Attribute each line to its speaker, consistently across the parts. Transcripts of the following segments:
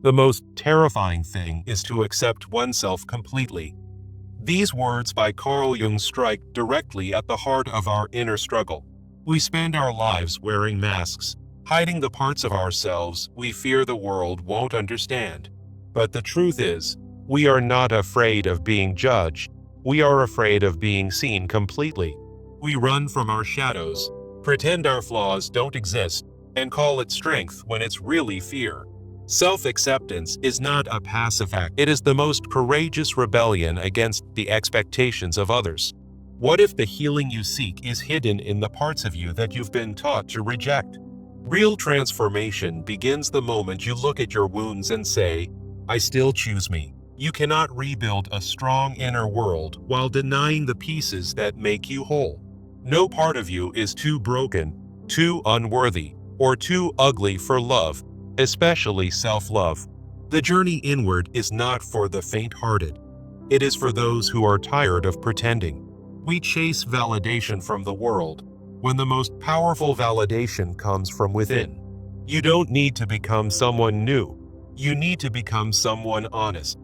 Speaker 1: The most terrifying thing is to accept oneself completely. These words by Carl Jung strike directly at the heart of our inner struggle. We spend our lives wearing masks, hiding the parts of ourselves we fear the world won't understand. But the truth is, we are not afraid of being judged. We are afraid of being seen completely. We run from our shadows, pretend our flaws don't exist, and call it strength when it's really fear. Self-acceptance is not a passive act. It is the most courageous rebellion against the expectations of others. What if the healing you seek is hidden in the parts of you that you've been taught to reject? Real transformation begins the moment you look at your wounds and say, "I still choose me." You cannot rebuild a strong inner world while denying the pieces that make you whole. No part of you is too broken, too unworthy, or too ugly for love, especially self-love. The journey inward is not for the faint-hearted. It is for those who are tired of pretending. We chase validation from the world, when the most powerful validation comes from within. You don't need to become someone new. You need to become someone honest.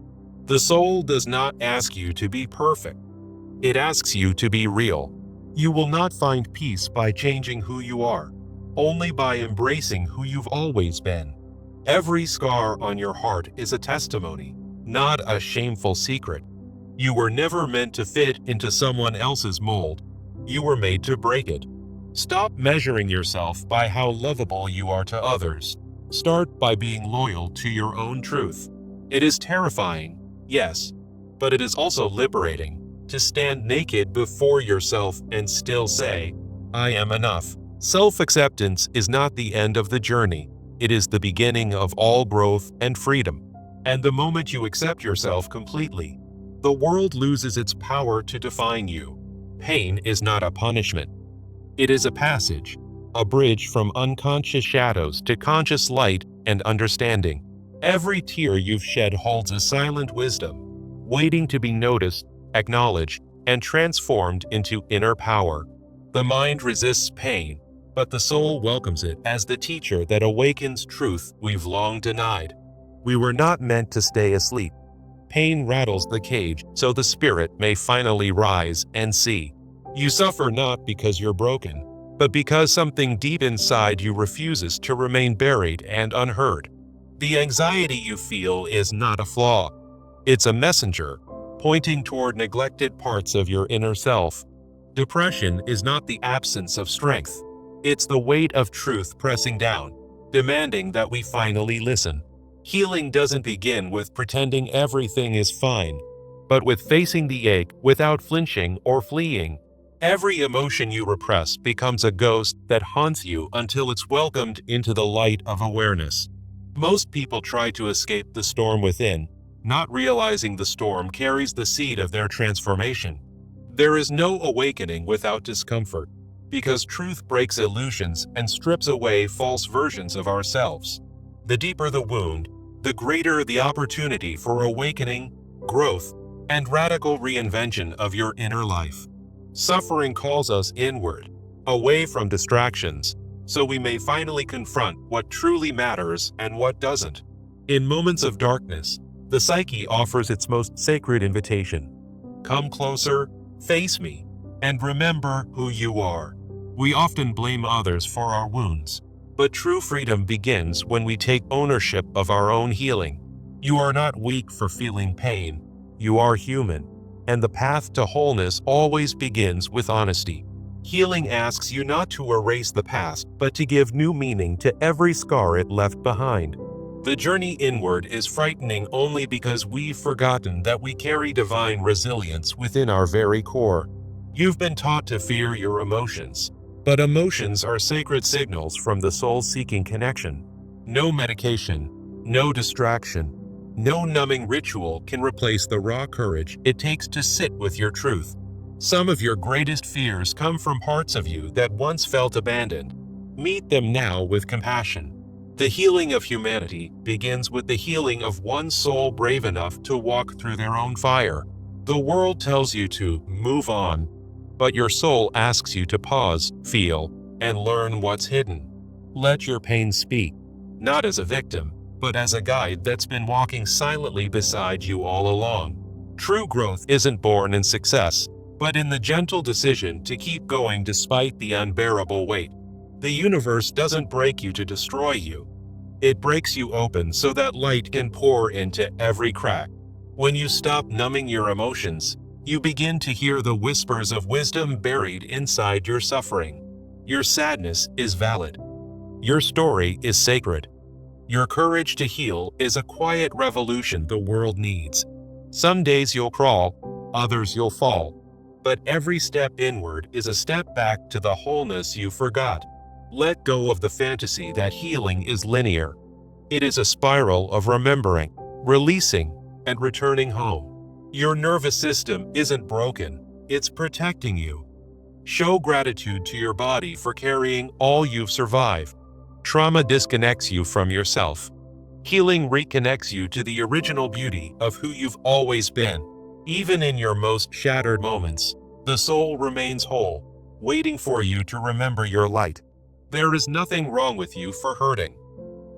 Speaker 1: The soul does not ask you to be perfect. It asks you to be real. You will not find peace by changing who you are, only by embracing who you've always been. Every scar on your heart is a testimony, not a shameful secret. You were never meant to fit into someone else's mold. You were made to break it. Stop measuring yourself by how lovable you are to others. Start by being loyal to your own truth. It is terrifying, yes, but it is also liberating to stand naked before yourself and still say, "I am enough." Self-acceptance is not the end of the journey. It is the beginning of all growth and freedom. And the moment you accept yourself completely, the world loses its power to define you. Pain is not a punishment. It is a passage, a bridge from unconscious shadows to conscious light and understanding. Every tear you've shed holds a silent wisdom, waiting to be noticed, acknowledged, and transformed into inner power. The mind resists pain, but the soul welcomes it as the teacher that awakens truth we've long denied. We were not meant to stay asleep. Pain rattles the cage so the spirit may finally rise and see. You suffer not because you're broken, but because something deep inside you refuses to remain buried and unheard. The anxiety you feel is not a flaw. It's a messenger, pointing toward neglected parts of your inner self. Depression is not the absence of strength. It's the weight of truth pressing down, demanding that we finally listen. Healing doesn't begin with pretending everything is fine, but with facing the ache without flinching or fleeing. Every emotion you repress becomes a ghost that haunts you until it's welcomed into the light of awareness. Most people try to escape the storm within, not realizing the storm carries the seed of their transformation. There is no awakening without discomfort, because truth breaks illusions and strips away false versions of ourselves. The deeper the wound, the greater the opportunity for awakening, growth, and radical reinvention of your inner life. Suffering calls us inward, away from distractions, so we may finally confront what truly matters and what doesn't. In moments of darkness, the psyche offers its most sacred invitation. Come closer, face me, and remember who you are. We often blame others for our wounds, but true freedom begins when we take ownership of our own healing. You are not weak for feeling pain. You are human, and the path to wholeness always begins with honesty. Healing asks you not to erase the past, but to give new meaning to every scar it left behind. The journey inward is frightening only because we've forgotten that we carry divine resilience within our very core. You've been taught to fear your emotions, but emotions are sacred signals from the soul seeking connection. No medication, no distraction, no numbing ritual can replace the raw courage it takes to sit with your truth. Some of your greatest fears come from parts of you that once felt abandoned. Meet them now with compassion. The healing of humanity begins with the healing of one soul brave enough to walk through their own fire. The world tells you to move on, but your soul asks you to pause, feel, and learn what's hidden. Let your pain speak, not as a victim, but as a guide that's been walking silently beside you all along. True growth isn't born in success, but in the gentle decision to keep going despite the unbearable weight. The universe doesn't break you to destroy you. It breaks you open so that light can pour into every crack. When you stop numbing your emotions, you begin to hear the whispers of wisdom buried inside your suffering. Your sadness is valid. Your story is sacred. Your courage to heal is a quiet revolution the world needs. Some days you'll crawl, others you'll fall. But every step inward is a step back to the wholeness you forgot. Let go of the fantasy that healing is linear. It is a spiral of remembering, releasing, and returning home. Your nervous system isn't broken, it's protecting you. Show gratitude to your body for carrying all you've survived. Trauma disconnects you from yourself. Healing reconnects you to the original beauty of who you've always been. Even in your most shattered moments, the soul remains whole, waiting for you to remember your light. There is nothing wrong with you for hurting.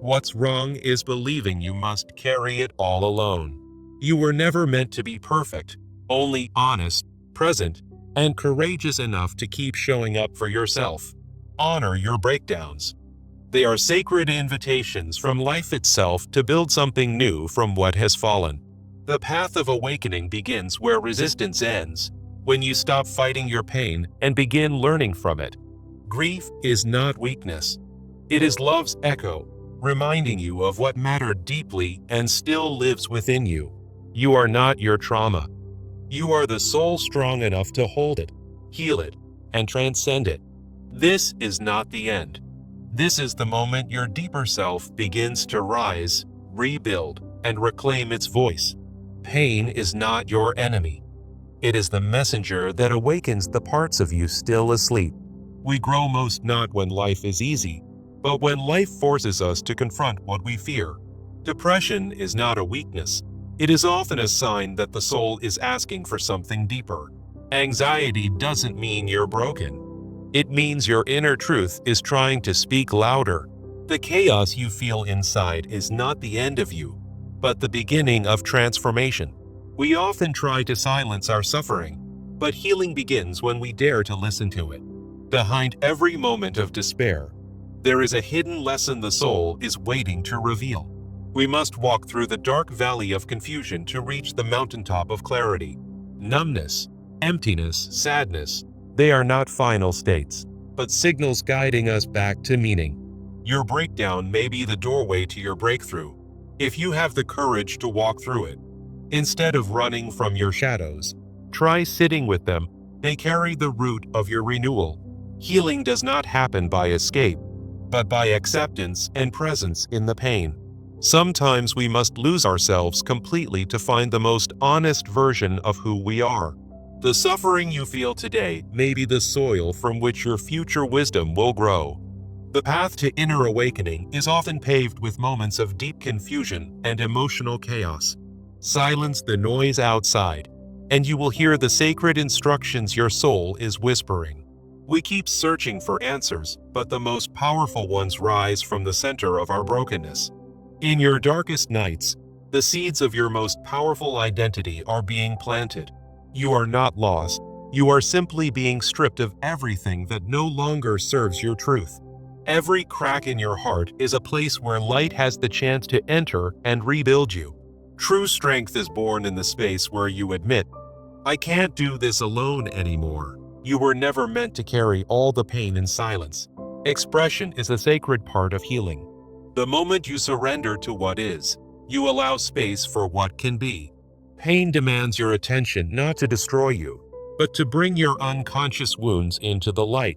Speaker 1: What's wrong is believing you must carry it all alone. You were never meant to be perfect, only honest, present, and courageous enough to keep showing up for yourself. Honor your breakdowns. They are sacred invitations from life itself to build something new from what has fallen. The path of awakening begins where resistance ends, when you stop fighting your pain and begin learning from it. Grief is not weakness. It is love's echo, reminding you of what mattered deeply and still lives within you. You are not your trauma. You are the soul strong enough to hold it, heal it, and transcend it. This is not the end. This is the moment your deeper self begins to rise, rebuild, and reclaim its voice. Pain is not your enemy. It is the messenger that awakens the parts of you still asleep. We grow most not when life is easy, but when life forces us to confront what we fear. Depression is not a weakness. It is often a sign that the soul is asking for something deeper. Anxiety doesn't mean you're broken. It means your inner truth is trying to speak louder. The chaos you feel inside is not the end of you, but the beginning of transformation. We often try to silence our suffering, but healing begins when we dare to listen to it. Behind every moment of despair, there is a hidden lesson the soul is waiting to reveal. We must walk through the dark valley of confusion to reach the mountaintop of clarity. Numbness, emptiness, sadness, they are not final states, but signals guiding us back to meaning. Your breakdown may be the doorway to your breakthrough, if you have the courage to walk through it. Instead of running from your shadows, try sitting with them. They carry the root of your renewal. Healing does not happen by escape, but by acceptance and presence in the pain. Sometimes we must lose ourselves completely to find the most honest version of who we are. The suffering you feel today may be the soil from which your future wisdom will grow. The path to inner awakening is often paved with moments of deep confusion and emotional chaos. Silence the noise outside, and you will hear the sacred instructions your soul is whispering. We keep searching for answers, but the most powerful ones rise from the center of our brokenness. In your darkest nights, the seeds of your most powerful identity are being planted. You are not lost. You are simply being stripped of everything that no longer serves your truth. Every crack in your heart is a place where light has the chance to enter and rebuild you. True strength is born in the space where you admit, I can't do this alone anymore. You were never meant to carry all the pain in silence. Expression is a sacred part of healing. The moment you surrender to what is, you allow space for what can be. Pain demands your attention not to destroy you, but to bring your unconscious wounds into the light.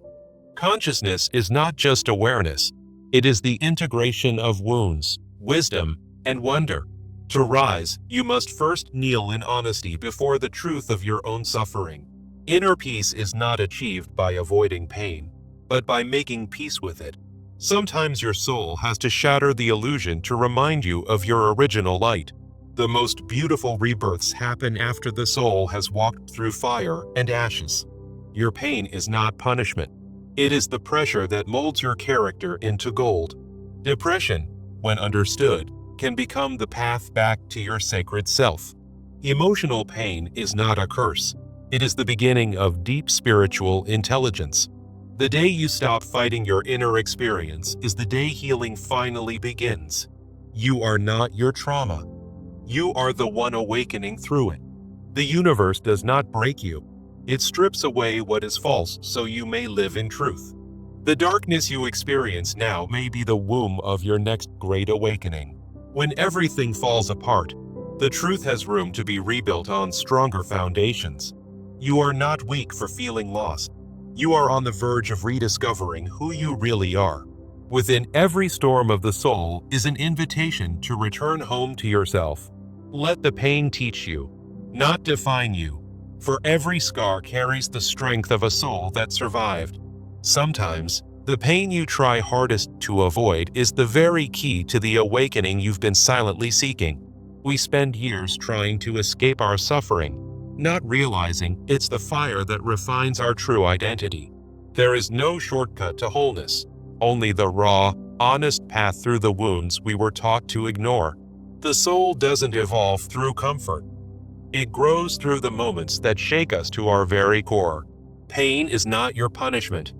Speaker 1: Consciousness is not just awareness. It is the integration of wounds, wisdom, and wonder. To rise, you must first kneel in honesty before the truth of your own suffering. Inner peace is not achieved by avoiding pain, but by making peace with it. Sometimes your soul has to shatter the illusion to remind you of your original light. The most beautiful rebirths happen after the soul has walked through fire and ashes. Your pain is not punishment. It is the pressure that molds your character into gold. Depression, when understood, can become the path back to your sacred self. Emotional pain is not a curse. It is the beginning of deep spiritual intelligence. The day you stop fighting your inner experience is the day healing finally begins. You are not your trauma. You are the one awakening through it. The universe does not break you. It strips away what is false so you may live in truth. The darkness you experience now may be the womb of your next great awakening. When everything falls apart, the truth has room to be rebuilt on stronger foundations. You are not weak for feeling lost. You are on the verge of rediscovering who you really are. Within every storm of the soul is an invitation to return home to yourself. Let the pain teach you, not define you, for every scar carries the strength of a soul that survived. Sometimes, the pain you try hardest to avoid is the very key to the awakening you've been silently seeking. We spend years trying to escape our suffering, not realizing it's the fire that refines our true identity. There is no shortcut to wholeness, only the raw, honest path through the wounds we were taught to ignore. The soul doesn't evolve through comfort. It grows through the moments that shake us to our very core. Pain is not your punishment.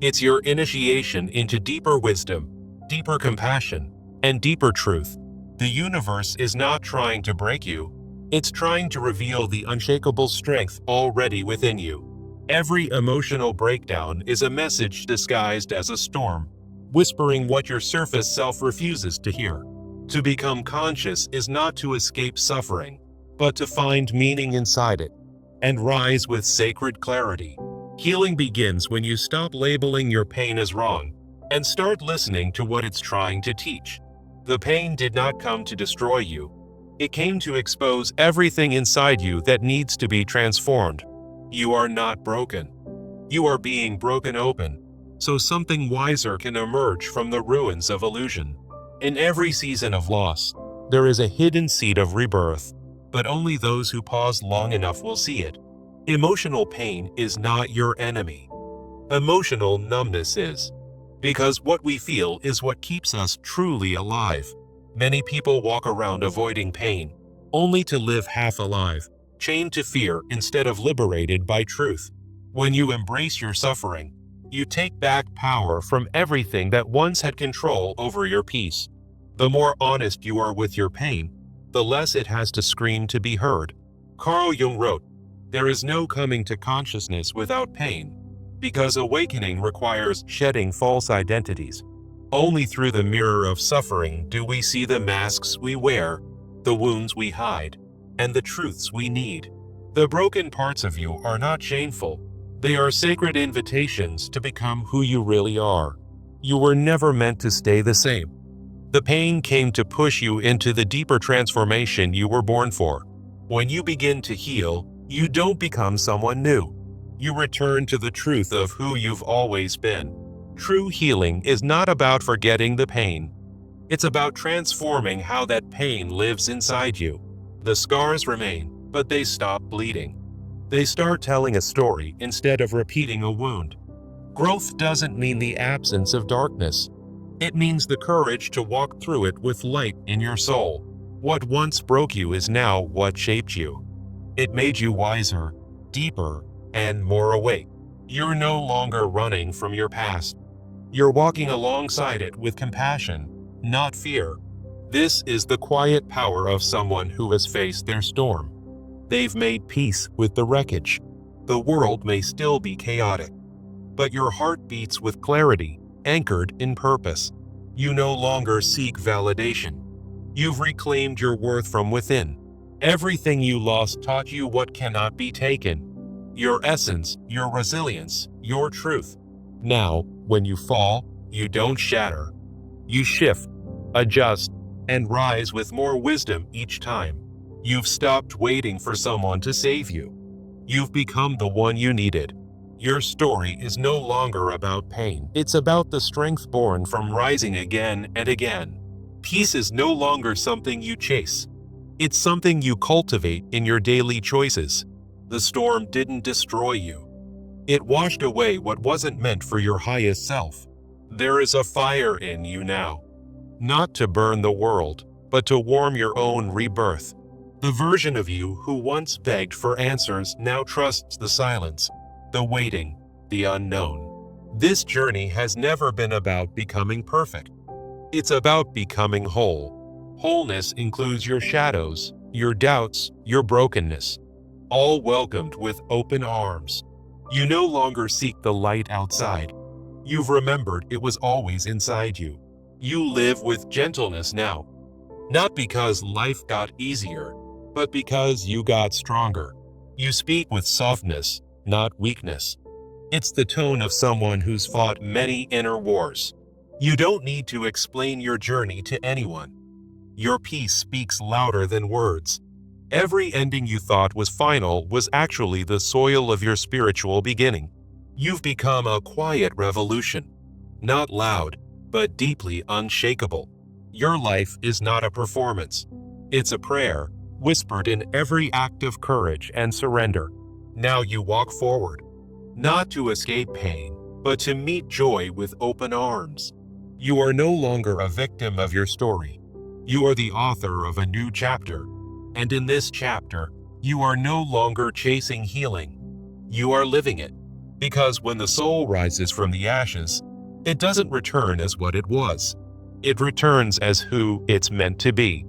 Speaker 1: It's your initiation into deeper wisdom, deeper compassion, and deeper truth. The universe is not trying to break you. It's trying to reveal the unshakable strength already within you. Every emotional breakdown is a message disguised as a storm, whispering what your surface self refuses to hear. To become conscious is not to escape suffering, but to find meaning inside it and rise with sacred clarity. Healing begins when you stop labeling your pain as wrong and start listening to what it's trying to teach. The pain did not come to destroy you. It came to expose everything inside you that needs to be transformed. You are not broken. You are being broken open, so something wiser can emerge from the ruins of illusion. In every season of loss, there is a hidden seed of rebirth, but only those who pause long enough will see it. Emotional pain is not your enemy. Emotional numbness is. Because what we feel is what keeps us truly alive. Many people walk around avoiding pain, only to live half alive, chained to fear instead of liberated by truth. When you embrace your suffering, you take back power from everything that once had control over your peace. The more honest you are with your pain, the less it has to scream to be heard. Carl Jung wrote, "There is no coming to consciousness without pain, because awakening requires shedding false identities. Only through the mirror of suffering do we see the masks we wear, the wounds we hide, and the truths we need. The broken parts of you are not shameful. They are sacred invitations to become who you really are. You were never meant to stay the same. The pain came to push you into the deeper transformation you were born for. When you begin to heal, you don't become someone new. You return to the truth of who you've always been. True healing is not about forgetting the pain. It's about transforming how that pain lives inside you. The scars remain, but they stop bleeding. They start telling a story instead of repeating a wound. Growth doesn't mean the absence of darkness. It means the courage to walk through it with light in your soul. What once broke you is now what shaped you. It made you wiser, deeper, and more awake. You're no longer running from your past. You're walking alongside it with compassion, not fear. This is the quiet power of someone who has faced their storm. They've made peace with the wreckage. The world may still be chaotic, but your heart beats with clarity, anchored in purpose. You no longer seek validation. You've reclaimed your worth from within. Everything you lost taught you what cannot be taken. Your essence, your resilience, your truth. Now, when you fall, you don't shatter. You shift, adjust, and rise with more wisdom each time. You've stopped waiting for someone to save you. You've become the one you needed. Your story is no longer about pain. It's about the strength born from rising again and again. Peace is no longer something you chase. It's something you cultivate in your daily choices. The storm didn't destroy you. It washed away what wasn't meant for your highest self. There is a fire in you now, not to burn the world, but to warm your own rebirth. The version of you who once begged for answers now trusts the silence, the waiting, the unknown. This journey has never been about becoming perfect. It's about becoming whole. Wholeness includes your shadows, your doubts, your brokenness, all welcomed with open arms. You no longer seek the light outside. You've remembered it was always inside you. You live with gentleness now. Not because life got easier, but because you got stronger. You speak with softness, not weakness. It's the tone of someone who's fought many inner wars. You don't need to explain your journey to anyone. Your peace speaks louder than words. Every ending you thought was final was actually the soil of your spiritual beginning. You've become a quiet revolution. Not loud, but deeply unshakable. Your life is not a performance. It's a prayer, whispered in every act of courage and surrender. Now you walk forward, not to escape pain, but to meet joy with open arms. You are no longer a victim of your story. You are the author of a new chapter. And in this chapter, you are no longer chasing healing. You are living it. Because when the soul rises from the ashes, it doesn't return as what it was. It returns as who it's meant to be.